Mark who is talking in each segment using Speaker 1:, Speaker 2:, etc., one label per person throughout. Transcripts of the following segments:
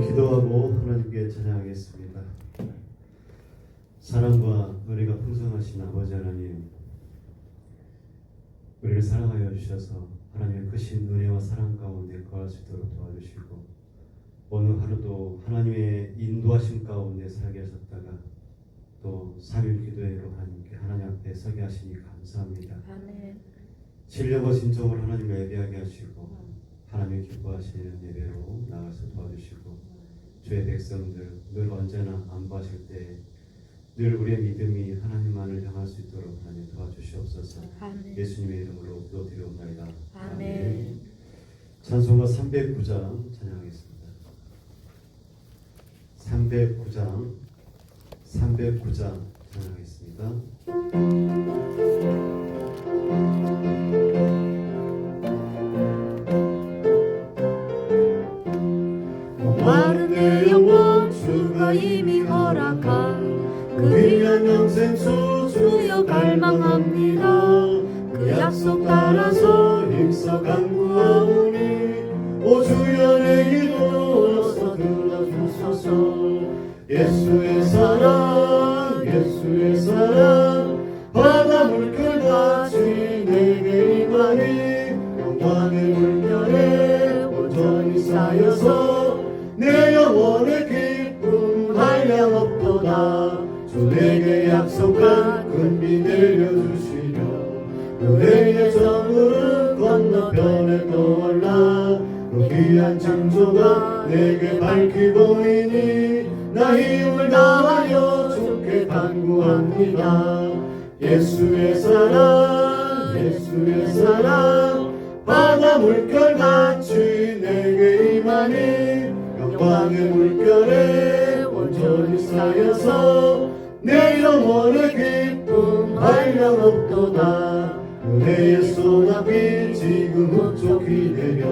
Speaker 1: 기도하고 하나님께 찬양하겠습니다. 사랑과 은혜가 풍성하신 아버지 하나님, 우리를 사랑하여 주셔서 하나님의 크신 은혜와 사랑 가운데 거할 수 있도록 도와주시고, 오늘 하루도 하나님의 인도하심 가운데 살게 하셨다가 또 3일 기도회로 하나님 앞에 서게 하시니 감사합니다.
Speaker 2: 아멘.
Speaker 1: 신령과 진정으로 하나님을 예배하게 하시고 하나님을 기뻐하시는 예배로 나가서 도와주시고, 주의 백성들 늘 언제나 안부하실 때 늘 우리의 믿음이 하나님만을 향할 수 있도록 하나님 도와주시옵소서.
Speaker 2: 아멘.
Speaker 1: 예수님의 이름으로 기도드리옵나이다.
Speaker 2: 아멘.
Speaker 1: 찬송가 309장 찬양하겠습니다. 309장 찬양하겠습니다.
Speaker 2: 마른 내 영혼 주가 이미 허락한 그
Speaker 1: 귀한 영생수
Speaker 2: 주여 갈망합니다.
Speaker 1: 그 약속 따라서 힘써 간구하오니 오 주여 내 기도 어서 들어주소서. 예수의 사랑 바다 물결같이 내게 임하니 영광의 물결에 온전히 쌓여서 내 영혼의 기쁨 한량없도다. 주 내게 약속한 금비 내려주시려 그대의 정으로 건너편에 떠올라 그 귀한 창조가 내게 밝히 보이니 나 힘을 다하여 주께 간구합니다. 예수의 사랑 바다 물결같이 내게 임하니 영광의 물결에 온전히 쌓여서 내 영혼의 기쁨 한량없도다. 은혜의 소나비 지금 흡족히 내려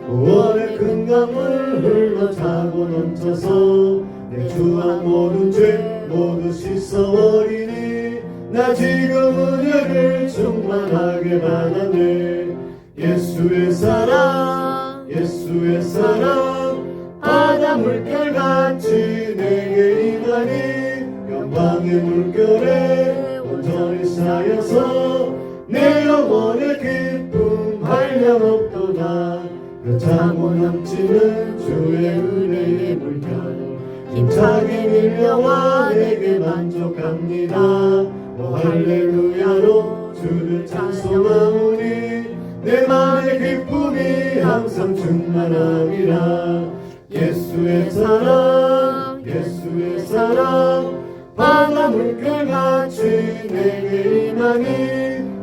Speaker 1: 구원의 큰 강물 흘러차고 넘쳐서 내 주한 모든 죄 모두 씻어버리니 나 지금 은혜를 충만하게 받았네. 예수의 사랑 바다 물결같이 내게 임하니 영광의 물결에 온전히 쌓여서 내 영혼의 기쁨 한량없도다. 그 차고 넘치는 주의 은혜의 물결 힘차게 밀려와 내게 만족합니다. 오 할렐루야로 주를 찬송하오니 내 맘의 기쁨이 항상 충만함이라. 예수의 사랑 바다 물결같이 내게 임하니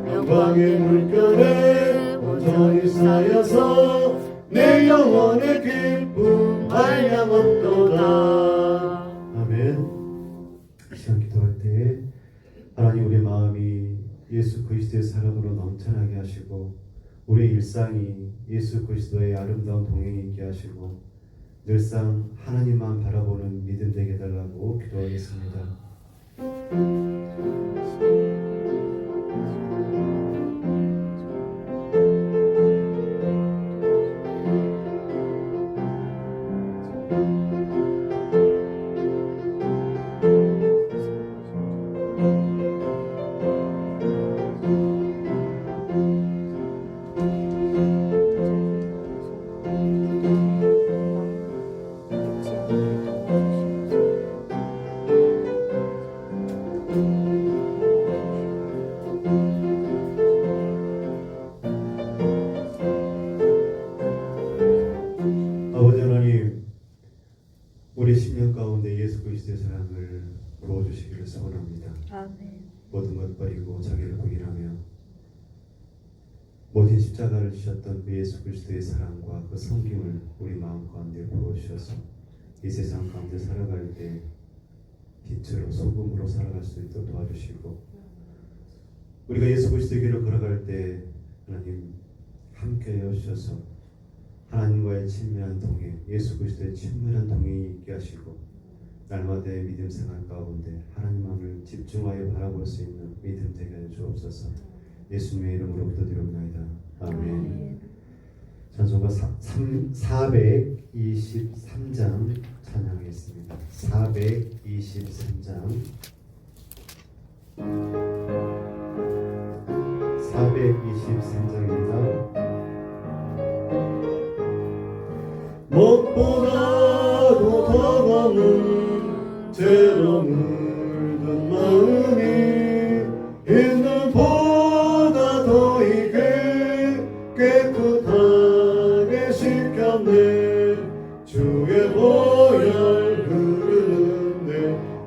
Speaker 1: 영광의 물결에 온전히 쌓여서 내 영혼의 기쁨 한량없도다. 아멘. 이 시간 기도할 때 하나님 우리의 마음이 예수 그리스도의 사랑으로 넘쳐나게 하시고 우리의 일상이 예수 그리스도의 아름다운 동행이 있게 하시고 늘상 하나님만 바라보는 믿음 되게 해달라고 기도하겠습니다. 아버지 하나님, 우리 심령 가운데 예수 그리스도의 사랑을 부어주시기를 소원합니다.
Speaker 2: 아멘.
Speaker 1: 모든 것 버리고 자기를 부인하며 모든 십자가를 지셨던 그 예수 그리스도의 사랑과 그 섬김을 우리 마음 가운데 부어주셔서 이 세상 가운데 살아갈 때 빛으로 소금으로 살아갈 수 있도록 도와주시고, 우리가 예수 그리스도의 길을 걸어갈 때 하나님 함께하여 주셔서 하나님과의 친밀한 동행, 예수 그리스도의 친밀한 동행이 있게 하시고 날마다의 믿음 생활 가운데 하나님만을 집중하여 바라볼 수 있는 믿음 되게 하여 주옵소서. 예수님의 이름으로 기도드립니다. 아멘. 찬송가 423장 찬양하겠습니다. 423장 423장입니다.
Speaker 3: 무엇보다도 더 검은 죄로 물든 마음이 있는 보다 더 이게 깨끗하게 씻겼네. 주의 보혈 흐르는데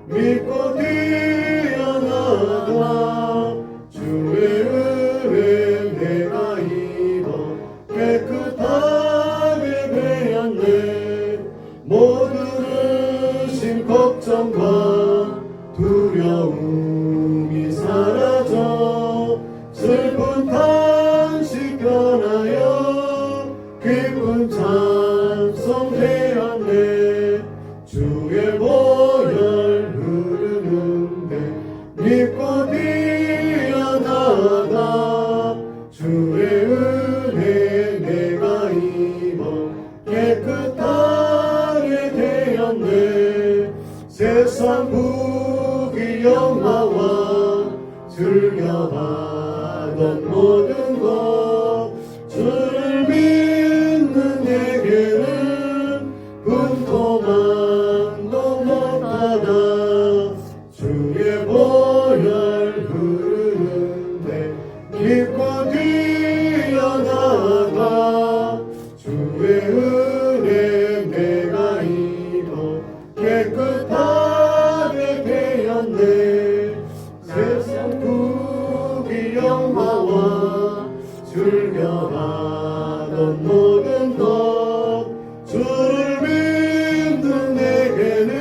Speaker 3: 믿고 뛰어나가 주의 은혜 내가 입어 깨끗하게 되었네. 모든 심 걱정과 두려움이 사라져 슬픈 탄식 변하여 기쁜 찬송 되었네. 주의 보혈 흐르는데 믿고 뛰어나가 주의 은혜 내가 입어 깨끗하게 되었네. 세상 부귀 영화와 즐겨하던 모든 것 주를 믿는 내게는 분토만도 못하다. 주의 보혈 흐르는데 믿고 뛰어나가 주의 은혜 내가 입어 깨끗하게 되었네. 세상 부귀 영화와 즐겨하던 모든 것 주를 믿는 내게는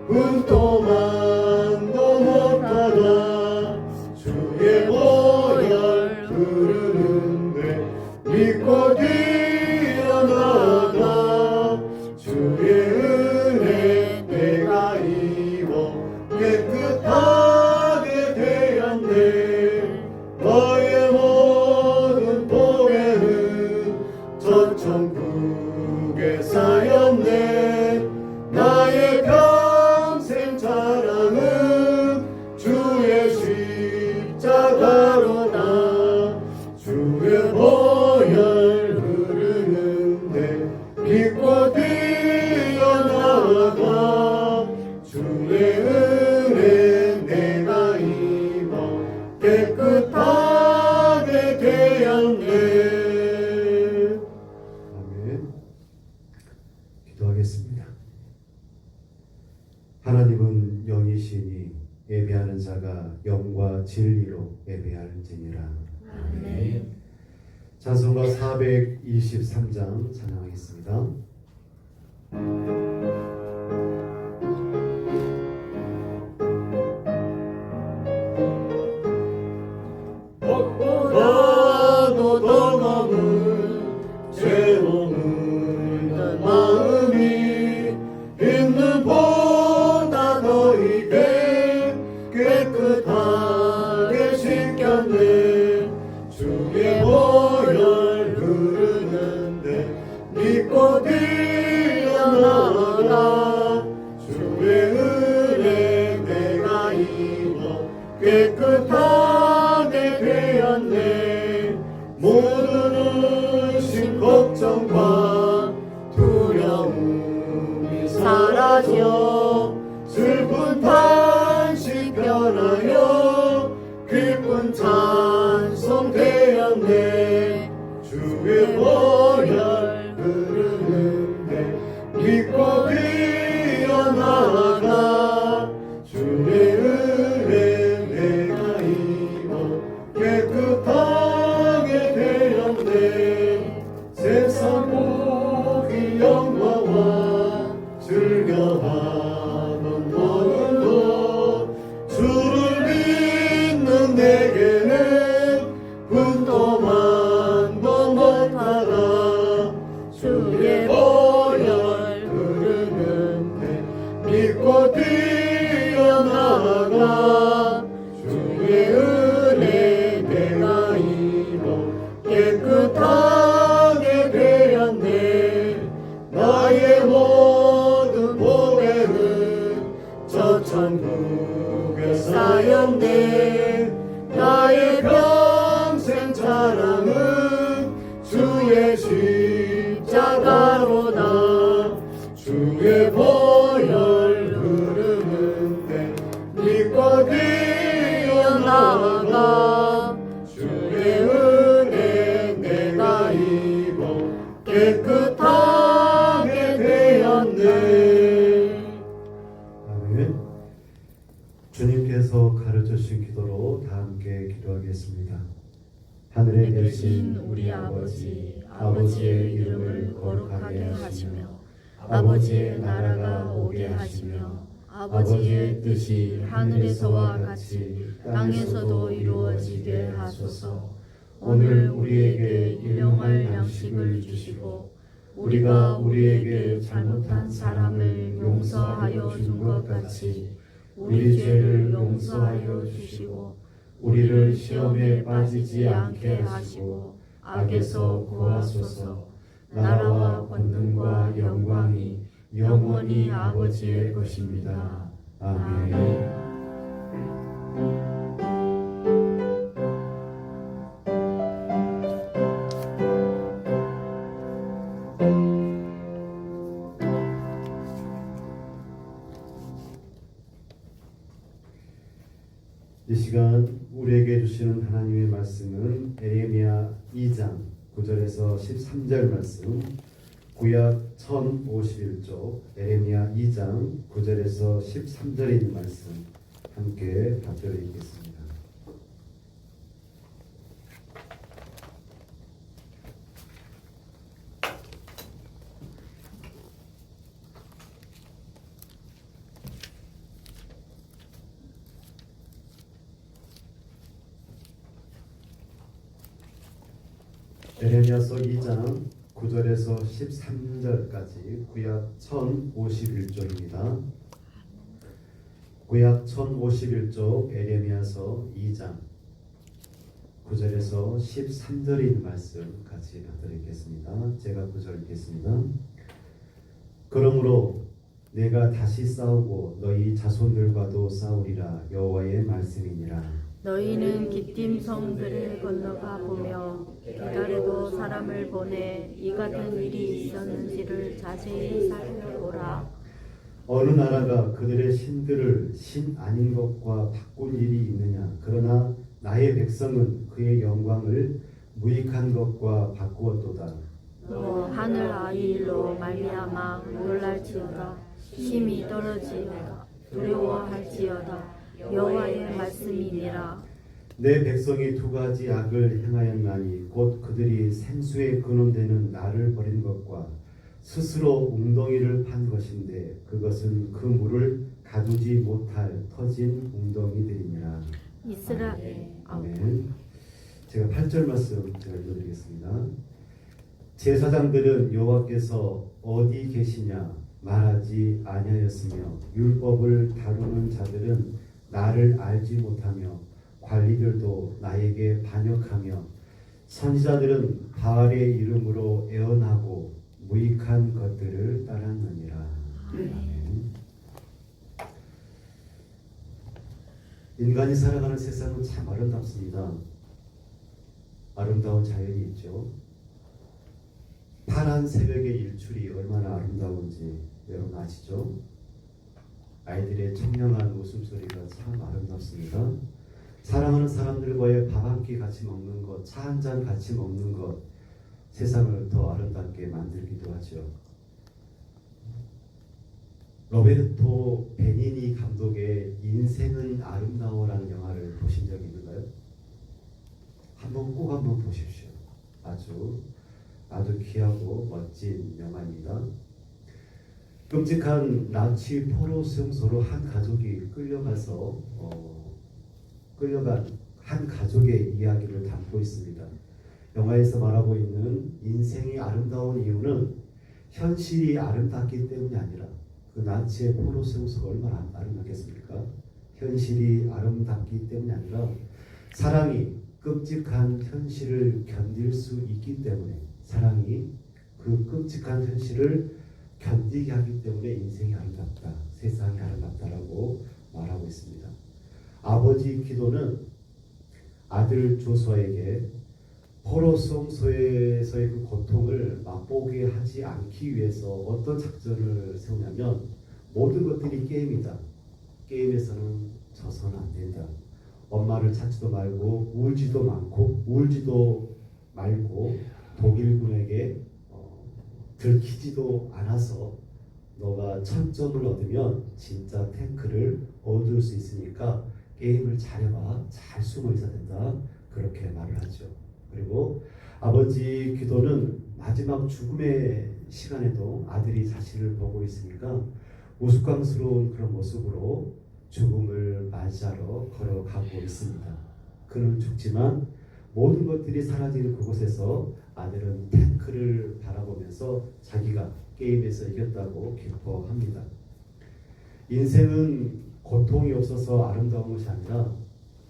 Speaker 3: 분토만도 못하다. 주의 보혈 흐르는데 믿고 뛰어나가 주의 은혜 내가 입어 깨끗하게 되었네. 너의 모든 보배는 저 천국에 쌓였네. 나의 평생 자랑은 주의 십자가로다. 주의 보혈 흐르는데 믿고 뛰어나가 주의 은혜 내가 입어 깨끗하게 되었네.
Speaker 1: 아멘. 기도하겠습니다. 하나님은 영이시니 예배하는 자가 영과 진리로 예배할지니라.
Speaker 2: 아멘.
Speaker 1: 찬송가 423장 찬양하겠습니다.
Speaker 3: 보다도 더 검은 죄로 물든 마음이 있는 보다 더 이게 깨끗하게 씻겼네. 주의 보혈 흐르는데 믿고 뛰어나가 주의 은혜 내가 입어 깨끗하게 되었네. 모든 심 걱정과 두려움이 사라져 슬픈 탄식 변하여 기쁜 찬송 되었네. 주의 보혈 흐르는데 믿고 뛰어나가 주의 은혜 내가 입어 깨끗하게 되었네. 세상 복이 영화와 즐겨하던 모든 것 주를 믿는 내게는 분토만도 못하다. 주의 보혈 흐르는데 믿고 뛰어나가 주의 은혜 내가 입어 깨끗하게 모든 보배는 저 천국에 쌓였네. 나의 평생 자랑은 주의 십자가로다. 주의 보혈 흐르는데 믿고 뛰어나가. 주의 은혜 내가 입어 깨끗하게 되었네.
Speaker 1: 아멘. 주님께서 가르쳐주신 기도로 다 함께 기도하겠습니다. 하늘에 계신 우리 아버지, 아버지의 이름을 거룩하게 하시며 아버지의 나라가 오게 하시며 아버지의 뜻이 하늘에서와 같이 땅에서도 이루어지게 하소서. 오늘 우리에게 일용할 양식을 주시고 우리가 우리에게 잘못한 사람을 용서하여 준 것 같이 우리 죄를 용서하여 주시고 우리를 시험에 빠지지 않게 하시고 악에서 구하소서. 나라와 권능과 영광이 영원히 아버지의 것입니다. 아멘. 이 시간 우리에게 주시는 하나님의 말씀은 에레미야 2장 9절에서 13절 말씀, 구약 1051쪽 에레미야 2장 9절에서 13절에 있는 말씀 함께 답변을 읽겠습니다. 에레미야서 2장 9절에서 13절까지 구약 1051쪽입니다. 구약 1051쪽 에레미야서 2장 9절에서 13절에 있는 말씀 같이 받드리겠습니다. 제가 9절 읽겠습니다. 그러므로 내가 다시 싸우고 너희 자손들과도 싸우리라. 여호와의 말씀이니라.
Speaker 2: 너희는 기띔 성들을 건너가 보며 기다려도 사람을 보내 이 같은 일이 있었는지를 자세히 살펴보라.
Speaker 1: 어느 나라가 그들의 신들을 신 아닌 것과 바꿀 일이 있느냐? 그러나 나의 백성은 그의 영광을 무익한 것과 바꾸었도다.
Speaker 2: 또 하늘 아이일로 말미암아 놀랄지어다. 심히 떨어지어다. 두려워할지어다. 여호와의 말씀이니라.
Speaker 1: 내 백성이 두 가지 악을 행하였나니 곧 그들이 생수의 근원되는 나를 버린 것과 스스로 웅덩이를 판 것인데 그것은 그 물을 가두지 못할 터진 웅덩이들이니라.
Speaker 2: 이스라엘.
Speaker 1: 아멘. 제가 8절 말씀 제가 읽어드리겠습니다. 제사장들은 여호와께서 어디 계시냐 말하지 아니하였으며 율법을 다루는 자들은 나를 알지 못하며 관리들도 나에게 반역하며 선지자들은 바알의 이름으로 애언하고 무익한 것들을 따랐느니라. 아멘. 인간이 살아가는 세상은 참 아름답습니다. 아름다운 자연이 있죠. 파란 새벽의 일출이 얼마나 아름다운지 여러분 아시죠? 아이들의 청량한 웃음소리가 참 아름답습니다. 사랑하는 사람들과의 밥 한 끼 같이 먹는 것, 차 한 잔 같이 먹는 것, 세상을 더 아름답게 만들기도 하죠. 로베르토 베니니 감독의 인생은 아름다워라는 영화를 보신 적이 있는가요? 꼭 한번 보십시오. 아주 귀하고 멋진 영화입니다. 끔찍한 나치 포로 수용소로 한 가족이 끌려간 한 가족의 이야기를 담고 있습니다. 영화에서 말하고 있는 인생이 아름다운 이유는 현실이 아름답기 때문이 아니라 그 나치의 포로 수용소가 얼마나 아름답겠습니까? 현실이 아름답기 때문이 아니라 사랑이 끔찍한 현실을 견딜 수 있기 때문에 사랑이 그 끔찍한 현실을 견디게 하기 때문에 인생이 아름답다, 세상이 아름답다라고 말하고 있습니다. 아버지 기도는 아들 조수아에게 포로성소에서의 그 고통을 맛보게 하지 않기 위해서 어떤 작전을 세우냐면, 모든 것들이 게임이다. 게임에서는 져서는 안 된다. 엄마를 찾지도 말고 울지도 말고 독일군에게 들키지도 않아서 너가 1000점을 얻으면 진짜 탱크를 얻을 수 있으니까 게임을 잘해봐. 잘 숨어 있어야 된다. 그렇게 말을 하죠. 그리고 아버지 기도는 마지막 죽음의 시간에도 아들이 자신을 보고 있으니까 우스꽝스러운 그런 모습으로 죽음을 맞이하러 걸어가고 있습니다. 그는 죽지만 모든 것들이 사라지는 그곳에서 아들은 탱크를 바라보면서 자기가 게임에서 이겼다고 기뻐합니다. 인생은 고통이 없어서 아름다운 것이 아니라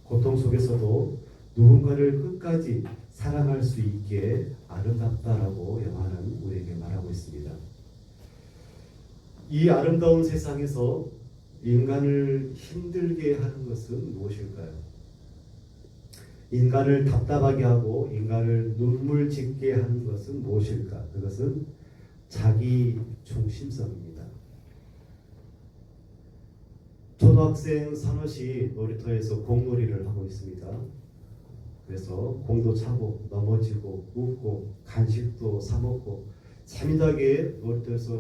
Speaker 1: 고통 속에서도 누군가를 끝까지 사랑할 수 있기에 아름답다라고 영화는 우리에게 말하고 있습니다. 이 아름다운 세상에서 인간을 힘들게 하는 것은 무엇일까요? 인간을 답답하게 하고 인간을 눈물 짓게 하는 것은 무엇일까? 그것은 자기 중심성입니다. 초등학생 선옷이 놀이터에서 공놀이를 하고 있습니다. 그래서 공도 차고 넘어지고 웃고 간식도 사 먹고 재미나게 놀이터에서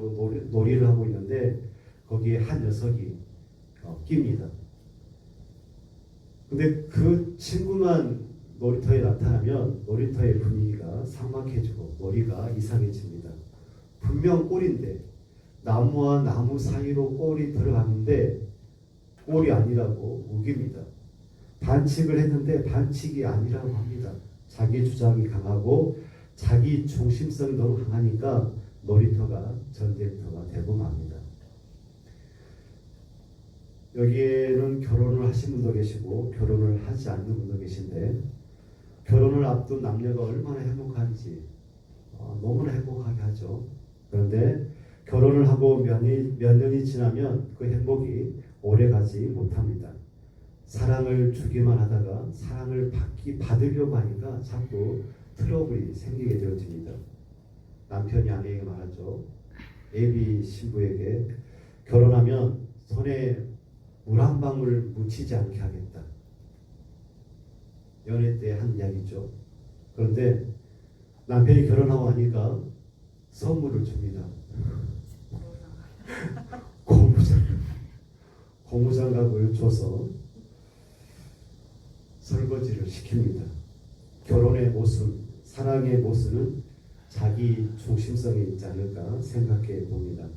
Speaker 1: 놀이를 하고 있는데 거기에 한 녀석이 낍니다. 근데 그 친구만 놀이터에 나타나면 놀이터의 분위기가 삭막해지고 놀이가 이상해집니다. 분명 꼴인데 나무와 나무 사이로 꼴이 들어갔는데 꼴이 아니라고 우깁니다. 반칙을 했는데 반칙이 아니라고 합니다. 자기 주장이 강하고 자기 중심성이 너무 강하니까 놀이터가 전쟁터가 되고 맙니다. 여기에는 결혼을 하신 분도 계시고 결혼을 하지 않는 분도 계신데, 결혼을 앞둔 남녀가 얼마나 행복한지 너무나 행복하게 하죠. 그런데 결혼을 하고 몇 년이 지나면 그 행복이 오래가지 못합니다. 사랑을 주기만 하다가 사랑을 받으려고 하니까 자꾸 트러블이 생기게 되어집니다. 남편이 아내에게 말하죠. 예비 신부에게 결혼하면 손에 물 한 방울 묻히지 않게 하겠다. 연애 때 한 이야기죠. 그런데 남편이 결혼하고 하니까 선물을 줍니다. 고무장갑을 줘서 설거지를 시킵니다. 결혼의 모순, 사랑의 모순은 자기 중심성이 있지 않을까 생각해 봅니다.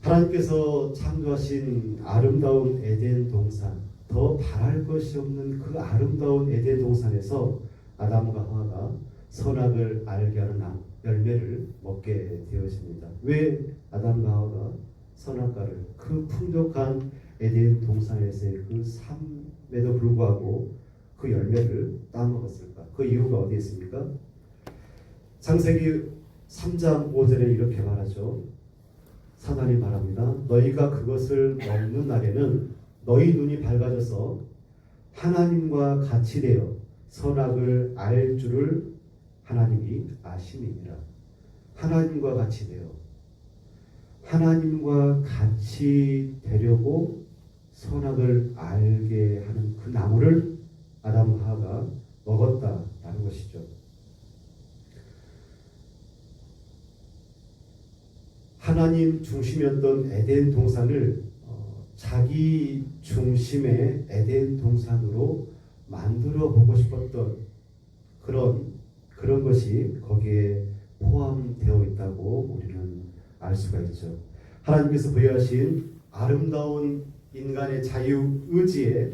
Speaker 1: 하나님께서 창조하신 아름다운 에덴 동산, 더 바랄 것이 없는 그 아름다운 에덴 동산에서 아담과 하와가 선악을 알게 하는 열매를 먹게 되어집니다. 왜 아담과 하와가 선악과를, 그 풍족한 에덴 동산에서의 그 삶에도 불구하고 그 열매를 따먹었을까? 그 이유가 어디에 있습니까? 창세기 3장 5절에 이렇게 말하죠. 하나님 말합니다. 너희가 그것을 먹는 날에는 너희 눈이 밝아져서 하나님과 같이 되어 선악을 알 줄을 하나님이 아심이니라. 하나님과 같이 되어, 하나님과 같이 되려고 선악을 알게 하는 그 나무를 아담과 하와가 먹었다라는 것이죠. 하나님 중심이었던 에덴 동산을 자기 중심의 에덴 동산으로 만들어 보고 싶었던 그런 것이 거기에 포함되어 있다고 우리는 알 수가 있죠. 하나님께서 부여하신 아름다운 인간의 자유의지에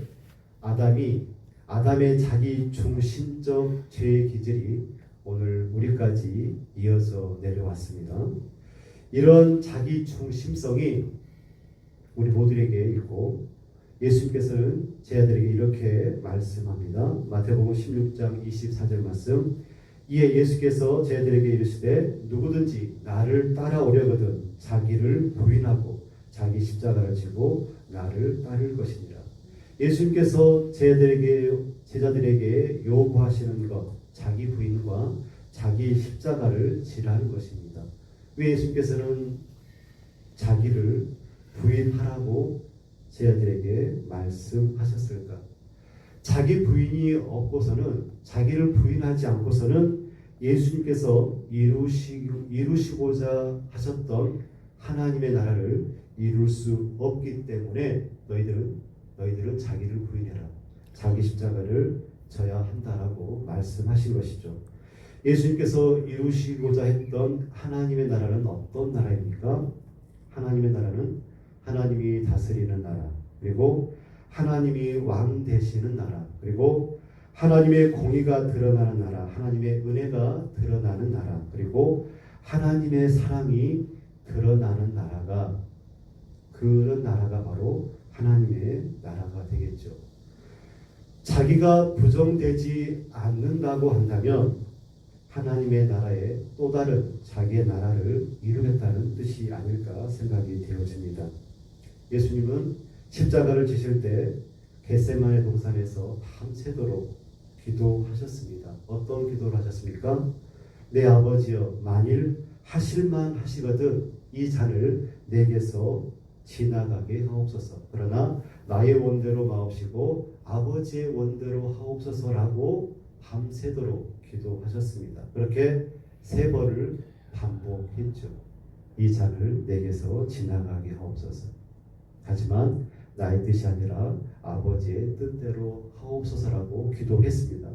Speaker 1: 아담의 자기 중심적 죄의 기질이 오늘 우리까지 이어서 내려왔습니다. 이런 자기 중심성이 우리 모두에게 있고, 예수님께서는 제 아들에게 이렇게 말씀합니다. 마태복음 16장 24절 말씀. 이에 예수께서 제 아들에게 이르시되 누구든지 나를 따라오려거든 자기를 부인하고 자기 십자가를 지고 나를 따를 것이니라. 예수님께서 제자들에게 요구하시는 것, 자기 부인과 자기 십자가를 지라는 것입니다. 왜 예수님께서는 자기를 부인하라고 제자들에게 말씀하셨을까? 자기 부인이 없고서는, 자기를 부인하지 않고서는 예수님께서 이루시고자 하셨던 하나님의 나라를 이룰 수 없기 때문에 너희들은 자기를 부인해라, 자기 십자가를 져야 한다라고 말씀하신 것이죠. 예수님께서 이루시고자 했던 하나님의 나라는 어떤 나라입니까? 하나님의 나라는 하나님이 다스리는 나라, 그리고 하나님이 왕 되시는 나라, 그리고 하나님의 공의가 드러나는 나라, 하나님의 은혜가 드러나는 나라, 그리고 하나님의 사랑이 드러나는 나라가, 그런 나라가 바로 하나님의 나라가 되겠죠. 자기가 부정되지 않는다고 한다면 하나님의 나라에 또 다른 자기의 나라를 이루겠다는 뜻이 아닐까 생각이 되어집니다. 예수님은 십자가를 지실 때 겟세마네 동산에서 밤새도록 기도하셨습니다. 어떤 기도를 하셨습니까? 내 아버지여, 만일 하실만 하시거든 이 잔을 내게서 지나가게 하옵소서. 그러나 나의 원대로 마옵시고 아버지의 원대로 하옵소서라고 밤새도록 기도하셨습니다. 그렇게 3번을 반복했죠. 이 잔을 내게서 지나가게 하옵소서. 하지만 나의 뜻이 아니라 아버지의 뜻대로 하옵소서라고 기도했습니다.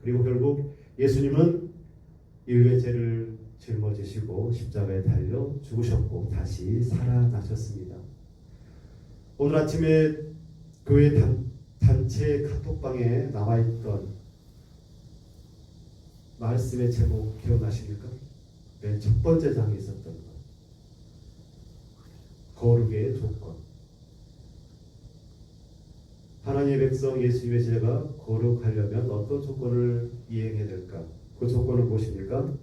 Speaker 1: 그리고 결국 예수님은 인류의 죄를 짊어지시고 십자가에 달려 죽으셨고 다시 살아나셨습니다. 오늘 아침에 교회 단체 카톡방에 나와있던 말씀의 제목 기억나십니까? 맨 첫 번째 장에 있었던 것, 거룩의 조건. 하나님의 백성 예수님의 제자가 거룩하려면 어떤 조건을 이행해야 될까? 그 조건은 무엇입니까?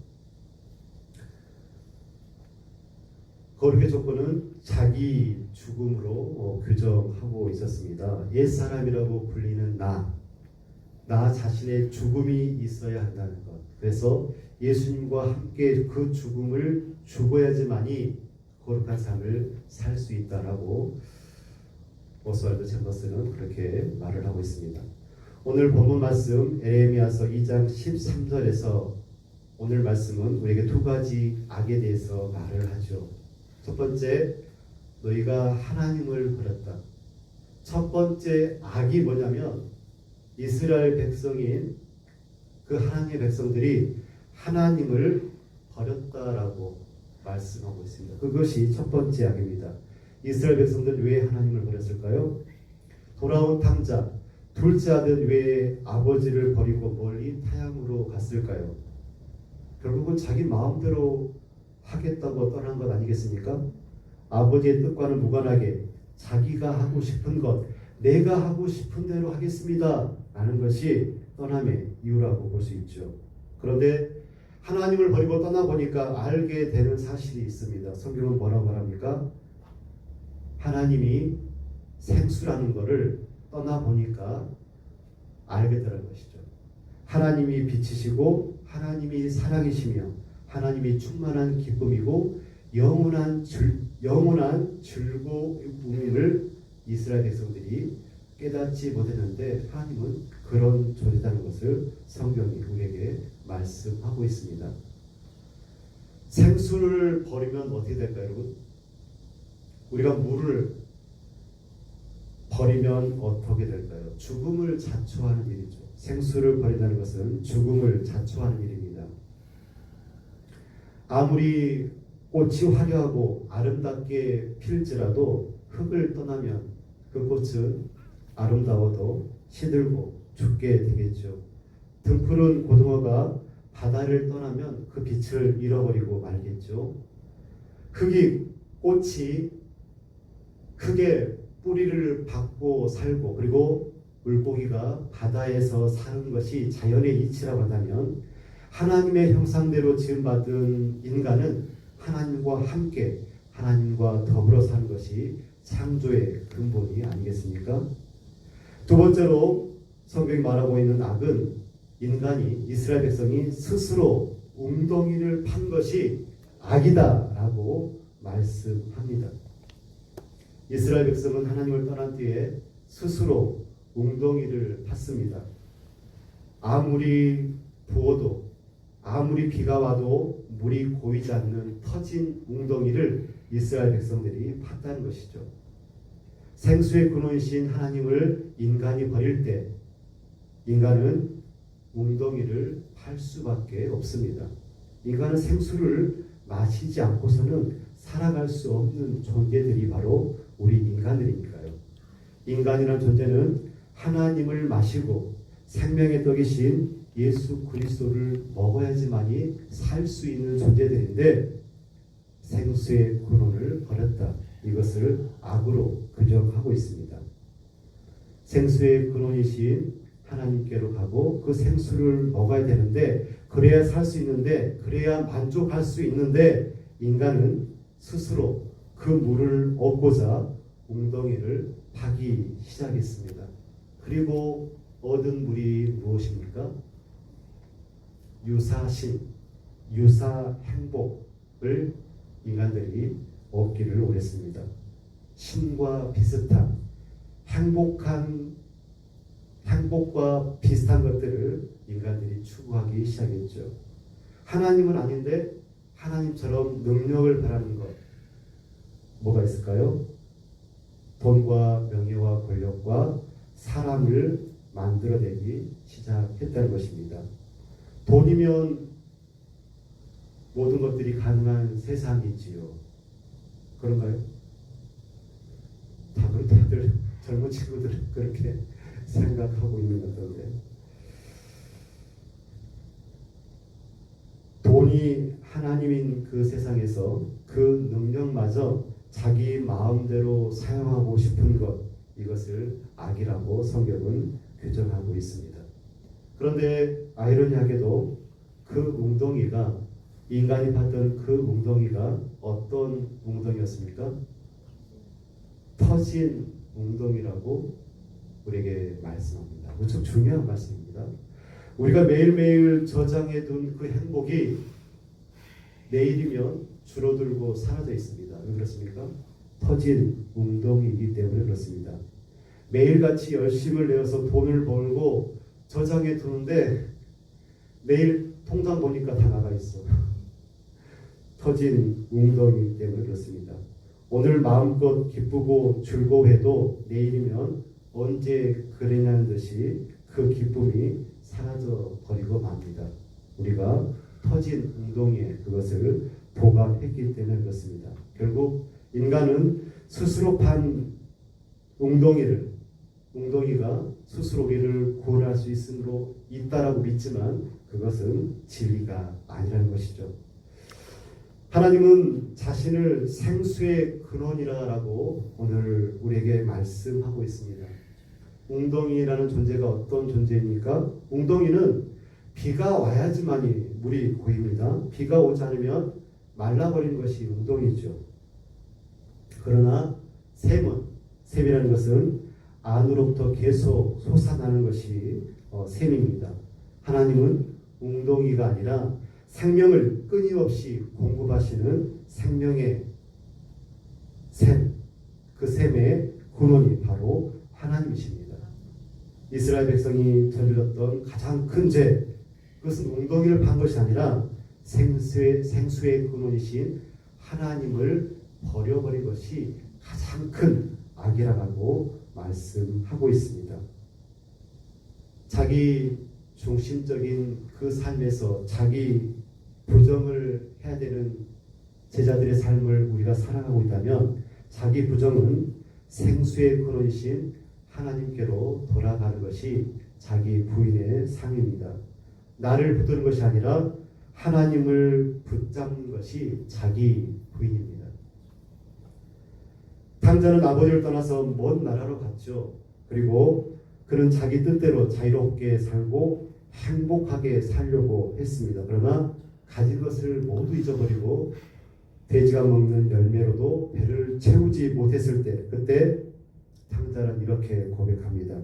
Speaker 1: 거룩의 조건은 자기 죽음으로 규정하고 있었습니다. 옛사람이라고 불리는 나 자신의 죽음이 있어야 한다는 것. 그래서 예수님과 함께 그 죽음을 죽어야지만이 거룩한 삶을 살 수 있다라고 오스왈드 챔버스는 그렇게 말을 하고 있습니다. 오늘 본문 말씀 에레미야서 2장 13절에서 오늘 말씀은 우리에게 2가지 악에 대해서 말을 하죠. 첫 번째, 너희가 하나님을 버렸다. 첫 번째 악이 뭐냐면 이스라엘 백성인 그 하나님의 백성들이 하나님을 버렸다라고 말씀하고 있습니다. 그것이 첫 번째 악입니다. 이스라엘 백성들은 왜 하나님을 버렸을까요? 돌아온 탕자, 둘째 아들 왜 아버지를 버리고 멀리 타향으로 갔을까요? 결국은 자기 마음대로 하겠다고 떠난 것 아니겠습니까? 아버지의 뜻과는 무관하게 자기가 하고 싶은 것, 내가 하고 싶은 대로 하겠습니다 라는 것이 떠남의 이유라고 볼 수 있죠. 그런데 하나님을 버리고 떠나보니까 알게 되는 사실이 있습니다. 성경은 뭐라고 말합니까? 하나님이 생수라는 것을 떠나보니까 알게 되는 것이죠. 하나님이 빛이시고 하나님이 사랑이시며 하나님이 충만한 기쁨이고 영원한 즐거움을 이스라엘 백성들이 깨닫지 못했는데 하나님은 그런 존재라는 것을 성경이 우리에게 말씀하고 있습니다. 생수를 버리면 어떻게 될까요, 여러분? 우리가 물을 버리면 어떻게 될까요? 죽음을 자초하는 일이죠. 생수를 버린다는 것은 죽음을 자초하는 일입니다. 아무리 꽃이 화려하고 아름답게 필지라도 흙을 떠나면 그 꽃은 아름다워도 시들고 죽게 되겠죠. 등푸른 고등어가 바다를 떠나면 그 빛을 잃어버리고 말겠죠. 꽃이 흙에 뿌리를 박고 살고 그리고 물고기가 바다에서 사는 것이 자연의 이치라고 한다면 하나님의 형상대로 지음받은 인간은 하나님과 함께 하나님과 더불어 사는 것이 창조의 근본이 아니겠습니까? 두 번째로 성경이 말하고 있는 악은 인간이, 이스라엘 백성이 스스로 웅덩이를 판 것이 악이다라고 말씀합니다. 이스라엘 백성은 하나님을 떠난 뒤에 스스로 웅덩이를 팠습니다. 아무리 부어도, 아무리 비가 와도 물이 고이지 않는 터진 웅덩이를 이스라엘 백성들이 팠다는 것이죠. 생수의 근원이신 하나님을 인간이 버릴 때 인간은 웅덩이를 팔 수밖에 없습니다. 인간은 생수를 마시지 않고서는 살아갈 수 없는 존재들이 바로 우리 인간들이니까요. 인간이라는 존재는 하나님을 마시고 생명의 떡이신 예수 그리스도를 먹어야지만이 살 수 있는 존재들인데 생수의 근원을 버렸다. 이것을 악으로 규정하고 있습니다. 생수의 근원이신 하나님께로 가고 그 생수를 먹어야 되는데, 그래야 살 수 있는데, 그래야 만족할 수 있는데, 인간은 스스로 그 물을 얻고자 웅덩이를 파기 시작했습니다. 그리고 얻은 물이 무엇입니까? 유사신, 유사 행복을 인간들이 얻기를 원했습니다. 신과 비슷한 행복과 비슷한 것들을 인간들이 추구하기 시작했죠. 하나님은 아닌데 하나님처럼 능력을 바라는 것, 뭐가 있을까요? 돈과 명예와 권력과 사람을 만들어내기 시작했다는 것입니다. 돈이면 모든 것들이 가능한 세상이지요. 그런가요? 다들 젊은 친구들은 그렇게 생각하고 있는 것 같던데, 돈이 하나님인 그 세상에서 그 능력마저 자기 마음대로 사용하고 싶은 것, 이것을 악이라고 성경은 규정하고 있습니다. 그런데 아이러니하게도 그 웅덩이가, 인간이 봤던 그 웅덩이가 어떤 웅덩이였습니까? 터진 웅덩이라고 우리에게 말씀합니다. 무척 중요한 말씀입니다. 우리가 매일매일 저장해 둔 그 행복이 내일이면 줄어들고 사라져 있습니다. 왜 그렇습니까? 터진 웅덩이이기 때문에 그렇습니다. 매일같이 열심을 내어서 돈을 벌고 저장해 두는데 내일 통장 보니까 다 나가 있어. 터진 웅덩이이기 때문에 그렇습니다. 오늘 마음껏 기쁘고 즐거워해도 내일이면 언제 그랬냐는 듯이 그 기쁨이 사라져 버리고 맙니다. 우리가 터진 웅덩이에 그것을 보관했기 때문에 그렇습니다. 결국 인간은 스스로 판 웅덩이가 스스로 우리를 구원할 수 있다라고 믿지만 그것은 진리가 아니라는 것이죠. 하나님은 자신을 생수의 근원이라고 오늘 우리에게 말씀하고 있습니다. 웅덩이라는 존재가 어떤 존재입니까? 웅덩이는 비가 와야지만이 물이 고입니다. 비가 오지 않으면 말라버린 것이 웅덩이죠. 그러나 샘이라는 것은 안으로부터 계속 솟아나는 것이 샘입니다. 하나님은 웅덩이가 아니라 생명을 끊임없이 공급하시는 생명의 샘, 그 샘의 근원이 바로 하나님이십니다. 이스라엘 백성이 저질렀던 가장 큰 죄, 그것은 웅덩이를 판 것이 아니라 생수의 근원이신 하나님을 버려버린 것이 가장 큰 악이라고 말씀하고 있습니다. 자기 중심적인 그 삶에서 자기 부정을 해야 되는 제자들의 삶을 우리가 살아가고 있다면 자기 부정은 생수의 근원이신 하나님께로 돌아가는 것이 자기 부인의 삶입니다. 나를 붙드는 것이 아니라 하나님을 붙잡는 것이 자기 부인입니다. 탕자는 아버지를 떠나서 먼 나라로 갔죠. 그리고 그는 자기 뜻대로 자유롭게 살고 행복하게 살려고 했습니다. 그러나 가진 것을 모두 잊어버리고 돼지가 먹는 열매로도 배를 채우지 못했을 때, 그때 탕자는 이렇게 고백합니다.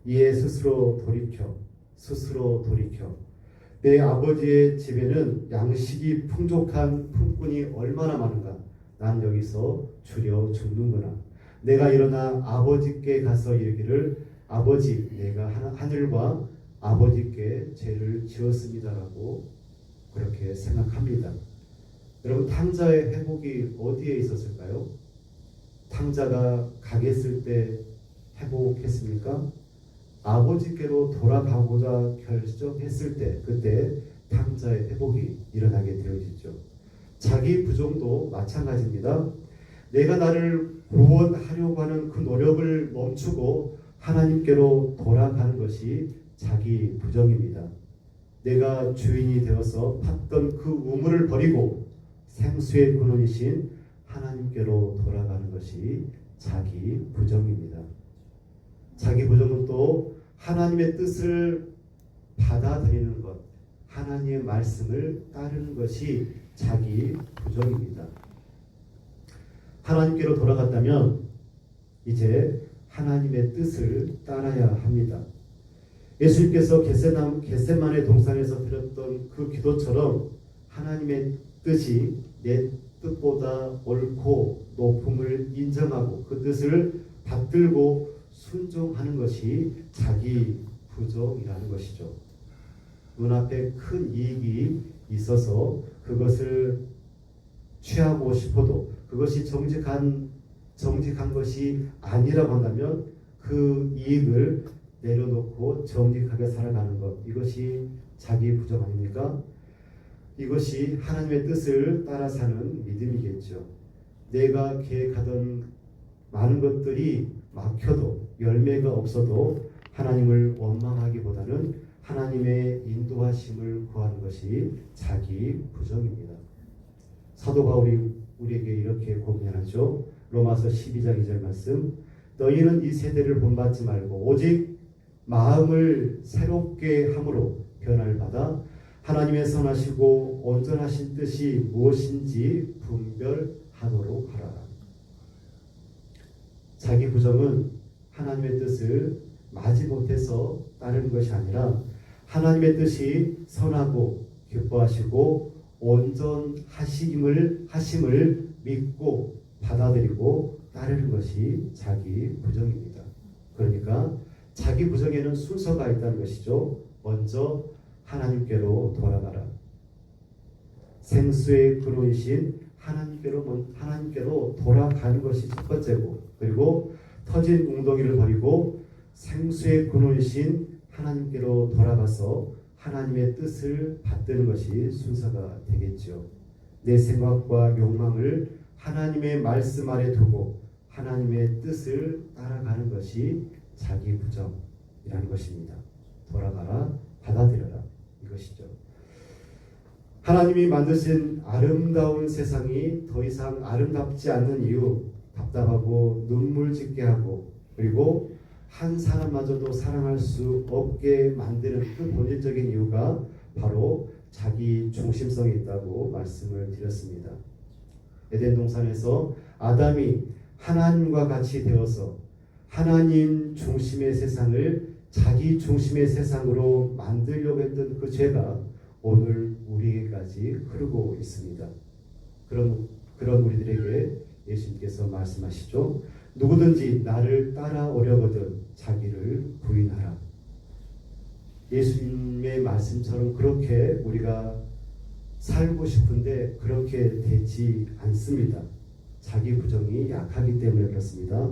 Speaker 1: 이에 스스로 돌이켜 내 아버지의 집에는 양식이 풍족한 품꾼이 얼마나 많은가. 난 여기서 주려 죽는구나. 내가 일어나 아버지께 가서 이르기를 아버지, 내가 하늘과 아버지께 죄를 지었습니다라고 그렇게 생각합니다. 여러분, 탕자의 회복이 어디에 있었을까요? 탕자가 가겠을 때 회복했습니까? 아버지께로 돌아가고자 결정했을 때, 그때 탕자의 회복이 일어나게 되어지죠. 자기 부정도 마찬가지입니다. 내가 나를 구원하려고 하는 그 노력을 멈추고 하나님께로 돌아가는 것이 자기 부정입니다. 내가 주인이 되어서 팠던 그 우물을 버리고 생수의 근원이신 하나님께로 돌아가는 것이 자기 부정입니다. 자기 부정은 또 하나님의 뜻을 받아들이는 것, 하나님의 말씀을 따르는 것이 자기 부정입니다. 하나님께로 돌아갔다면 이제 하나님의 뜻을 따라야 합니다. 예수님께서 겟세마네 동산에서 드렸던 그 기도처럼 하나님의 뜻이 내 뜻보다 옳고 높음을 인정하고 그 뜻을 받들고 순종하는 것이 자기 부정이라는 것이죠. 눈앞에 큰 이익이 있어서 그것을 취하고 싶어도 그것이 정직한 것이 아니라고 한다면 그 이익을 내려놓고 정직하게 살아가는 것, 이것이 자기 부정 아닙니까? 이것이 하나님의 뜻을 따라 사는 믿음이겠죠. 내가 계획하던 많은 것들이 막혀도 열매가 없어도 하나님을 원망하기보다는 하나님의 인도하심을 구하는 것이 자기 부정입니다. 사도 바울이 우리에게 이렇게 고민하죠. 로마서 12장 2절 말씀, 너희는 이 세대를 본받지 말고 오직 마음을 새롭게 함으로 변화를 받아 하나님의 선하시고 온전하신 뜻이 무엇인지 분별하도록 하라. 자기 부정은 하나님의 뜻을 마지못해서 따르는 것이 아니라 하나님의 뜻이 선하고 기뻐하시고 온전하심을 믿고 받아들이고 따르는 것이 자기 부정입니다. 그러니까 자기 부정에는 순서가 있다는 것이죠. 먼저 하나님께로 돌아가라. 생수의 근원이신 하나님께로 돌아가는 것이 첫 번째고, 그리고 터진 웅덩이를 버리고 생수의 근원이신 하나님께로 돌아가서 하나님의 뜻을 받드는 것이 순서가 되겠죠. 내 생각과 욕망을 하나님의 말씀 아래 두고 하나님의 뜻을 따라가는 것이 자기 부정이라는 것입니다. 돌아가라, 받아들여라, 이것이죠. 하나님이 만드신 아름다운 세상이 더 이상 아름답지 않는 이유, 답답하고 눈물 짓게 하고, 그리고 한 사람마저도 사랑할 수 없게 만드는 그 본질적인 이유가 바로 자기 중심성이 있다고 말씀을 드렸습니다. 에덴 동산에서 아담이 하나님과 같이 되어서 하나님 중심의 세상을 자기 중심의 세상으로 만들려고 했던 그 죄가 오늘 우리에게까지 흐르고 있습니다. 그런 우리들에게 예수님께서 말씀하시죠. 누구든지 나를 따라오려거든 자기를 부인하라. 예수님의 말씀처럼 그렇게 우리가 살고 싶은데 그렇게 되지 않습니다. 자기 부정이 약하기 때문에 그렇습니다.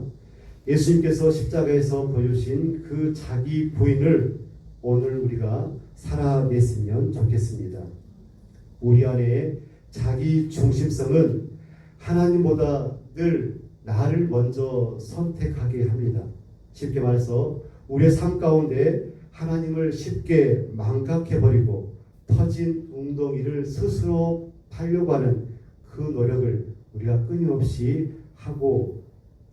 Speaker 1: 예수님께서 십자가에서 보여주신 그 자기 부인을 오늘 우리가 살아냈으면 좋겠습니다. 우리 안에 자기 중심성은 하나님보다 늘 나를 먼저 선택하게 합니다. 쉽게 말해서 우리의 삶 가운데 하나님을 쉽게 망각해버리고 터진 웅덩이를 스스로 파려고 하는 그 노력을 우리가 끊임없이 하고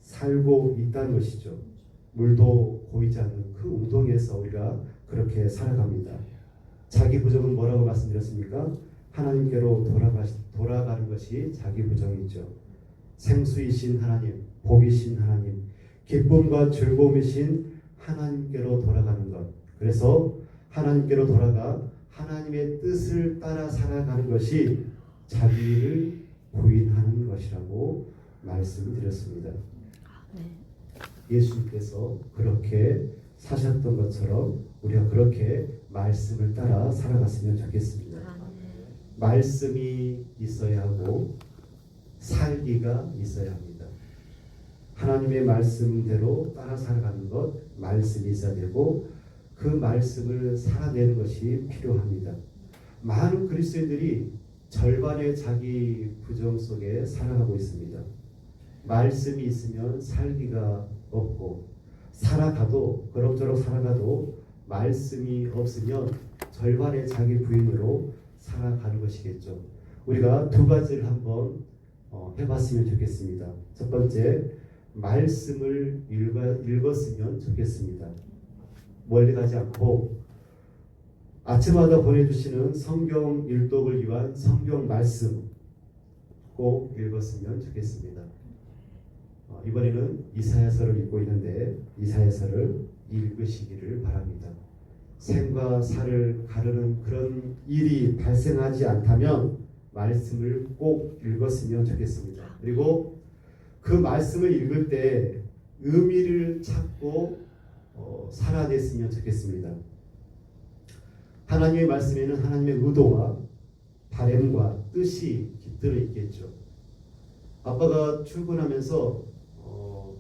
Speaker 1: 살고 있다는 것이죠. 물도 고이지 않는 그 웅덩이에서 우리가 그렇게 살아갑니다. 자기 부정은 뭐라고 말씀드렸습니까? 하나님께로 돌아가는 것이 자기 부정이죠. 생수이신 하나님, 복이신 하나님, 기쁨과 즐거움이신 하나님께로 돌아가는 것. 그래서 하나님께로 돌아가 하나님의 뜻을 따라 살아가는 것이 자기를 부인하는 것이라고 말씀드렸습니다. 예수님께서 그렇게 사셨던 것처럼 우리가 그렇게 말씀을 따라 살아갔으면 좋겠습니다. 말씀이 있어야 하고 살기가 있어야 합니다. 하나님의 말씀대로 따라 살아가는 것, 말씀이 있어야 되고 그 말씀을 살아내는 것이 필요합니다. 많은 그리스도인들이 절반의 자기 부정 속에 살아가고 있습니다. 말씀이 있으면 살기가 없고 살아가도 그럭저럭 살아가도 말씀이 없으면 절반의 자기 부인으로 살아가는 것이겠죠. 우리가 두 가지를 한번 해봤으면 좋겠습니다. 첫 번째, 말씀을 읽었으면 좋겠습니다. 멀리 가지 않고 아침마다 보내주시는 성경 일독을 위한 성경 말씀 꼭 읽었으면 좋겠습니다. 이번에는 이사야서를 읽고 있는데 이사야서를 읽으시기를 바랍니다. 생과 사를 가르는 그런 일이 발생하지 않다면 말씀을 꼭 읽었으면 좋겠습니다. 그리고 그 말씀을 읽을 때 의미를 찾고 살아냈으면 좋겠습니다. 하나님의 말씀에는 하나님의 의도와 바램과 뜻이 깃들어 있겠죠. 아빠가 출근하면서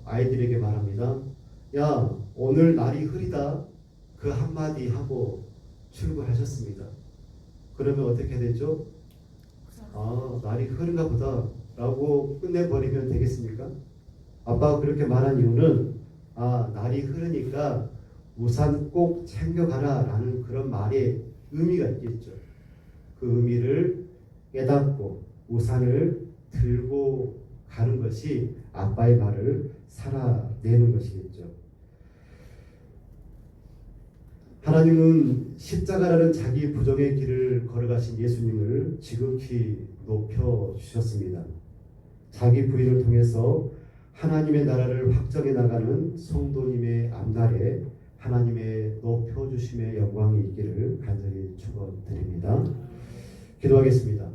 Speaker 1: 아이들에게 말합니다. 야, 오늘 날이 흐리다. 그 한마디 하고 출근하셨습니다. 그러면 어떻게 되죠? 날이 흐른가 보다 라고 끝내버리면 되겠습니까? 아빠가 그렇게 말한 이유는 날이 흐르니까 우산 꼭 챙겨가라 라는 그런 말에 의미가 있겠죠. 그 의미를 깨닫고 우산을 들고 가는 것이 아빠의 말을 살아내는 것이겠죠. 하나님은 십자가라는 자기 부정의 길을 걸어가신 예수님을 지극히 높여주셨습니다. 자기 부인을 통해서 하나님의 나라를 확정해 나가는 성도님의 앞날에 하나님의 높여주심의 영광이 있기를 간절히 축원드립니다. 기도하겠습니다.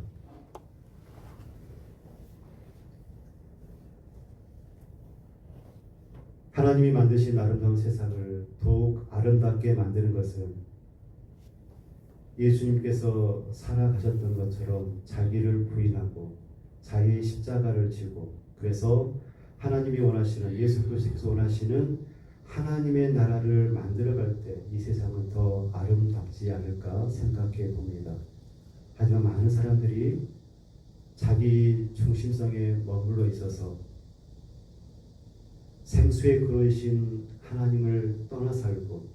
Speaker 1: 하나님이 만드신 아름다운 세상을 더욱 아름답게 만드는 것은 예수님께서 살아가셨던 것처럼 자기를 부인하고 자기의 십자가를 지고 그래서 하나님이 원하시는 예수 그리스도께서 원하시는 하나님의 나라를 만들어갈 때 이 세상은 더 아름답지 않을까 생각해 봅니다. 하지만 많은 사람들이 자기 중심성에 머물러 있어서 생수의 그릇이신 하나님을 떠나 살고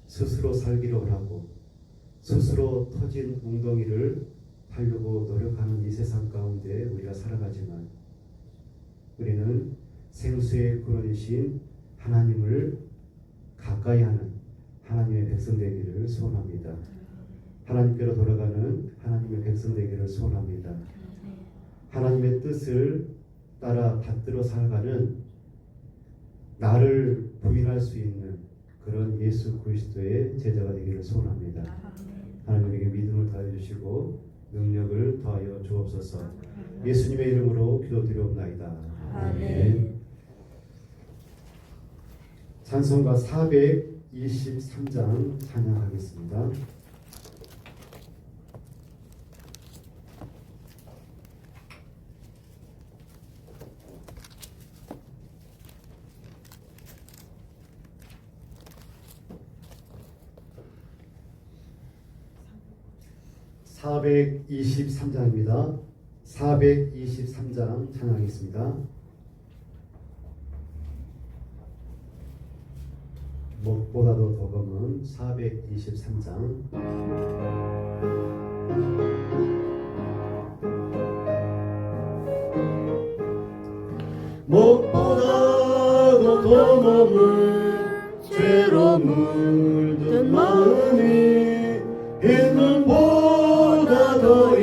Speaker 1: 스스로 살기로 하고 스스로 터진 웅덩이를 하려고 노력하는 이 세상 가운데 우리가 살아가지만 우리는 생수의 그릇이신 하나님을 가까이 하는 하나님의 백성 되기를 소원합니다. 하나님께로 돌아가는 하나님의 백성 되기를 소원합니다. 하나님의 뜻을 따라 받들어 살아가는 나를 부인할 수 있는 그런 예수 그리스도의 제자가 되기를 소원합니다. 하나님에게 믿음을 더해 주시고 능력을 더하여 주옵소서. 예수님의 이름으로 기도드리옵나이다. 아멘. 찬송가 423장 찬양하겠습니다. (423장입니다) 423장 찬양하겠습니다. 무엇보다도 더 검은 423장.
Speaker 3: 무엇보다도 더 검은 죄로 물든 마음이 힘은 보다 더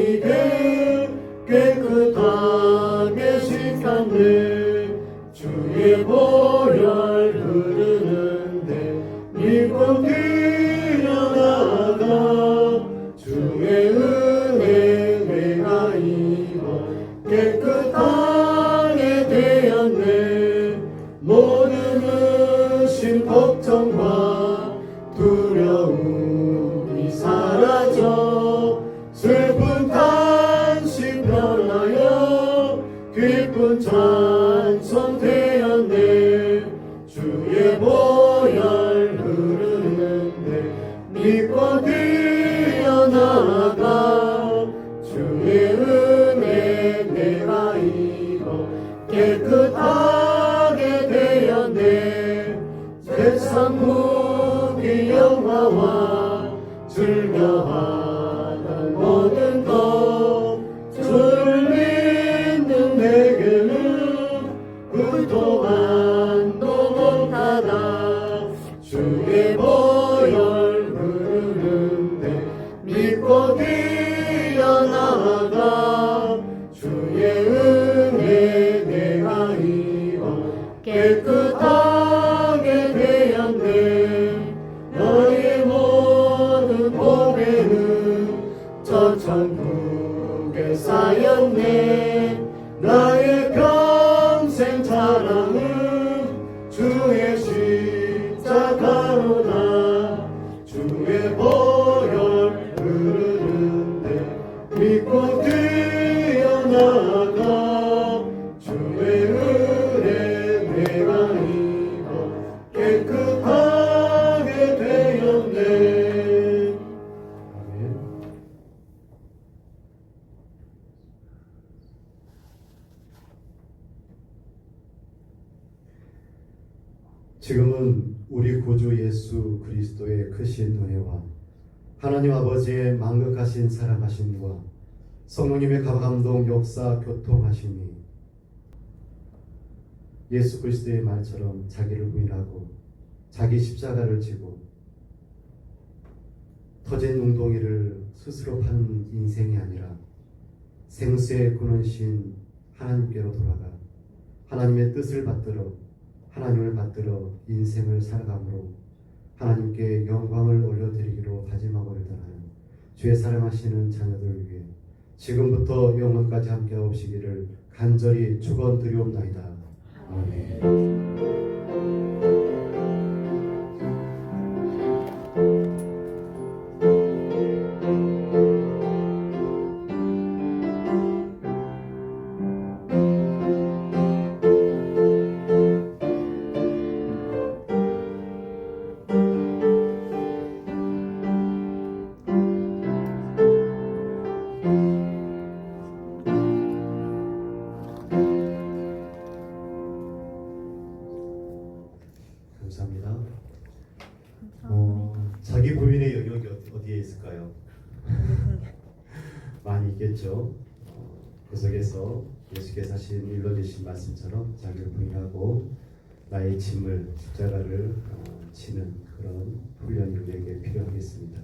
Speaker 3: 주의 보혈 흐르는데 믿고 뛰어나가 주의 은혜 내가 입어 깨끗하게 되었네. 모든 의심 걱정과 두려움이 사라져 슬픈 탄식 변하여 기쁜 찬송 되었네. 주의 보혈 흐르는데 믿고 뛰어나가 주의 은혜 내가 입어 깨끗하게 되었네. 세상 무기 영화와 즐겨하는 모든 것 주를 믿는 내게는 그토록 한도 못하다. 주의 보혈 흐르는데 믿고 뛰어나가 주의 은혜 내가 입어 깨끗하게 되었네. 너의 모든 보배는 저 천국에 쌓였네. 나의 평생 자랑은 주의 십자가로다. 주의 보혈 흐르는데 믿고 뛰어나가 주의 은혜 내가 입어 깨끗하게 되었네.
Speaker 1: 아멘. 지금은 우리 구주 예수 그리스도의 크신 은혜와 하나님 아버지의 만극하신 사랑하심과 성령님의 감동 역사 교통하심이 예수 그리스도의 말처럼 자기를 부인하고 자기 십자가를 지고 터진 웅덩이를 스스로 판 인생이 아니라 생수의 근원신 하나님께로 돌아가 하나님의 뜻을 받들어 하나님을 받들어 인생을 살아감으로 하나님께 영광을 올려드리기로 다짐하고 일단하는 주의 사랑하시는 자녀들을 위해 지금부터 영원까지 함께하옵시기를 간절히 축원드리옵나이다. 아멘. 감사합니다. 자기 부인의 영역이 어디에 있을까요? 많이 있겠죠. 그 속에서 예수께서 하신 일러주신 말씀처럼 자기를 부인하고 나의 짐을 십자가를 지는 그런 훈련이 우리에게 필요하겠습니다.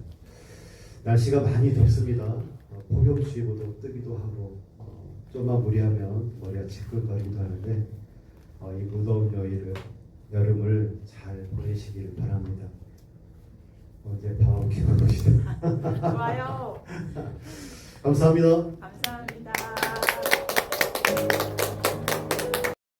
Speaker 1: 날씨가 많이 덥습니다. 폭염주의보도 뜨기도 하고 좀만 무리하면 머리가 지끈거리기도 하는데 이 무더운 여름을 잘 보내시길 바랍니다. 어제 방학 기간 오시네.
Speaker 4: 좋아요.
Speaker 1: 감사합니다.
Speaker 4: 감사합니다.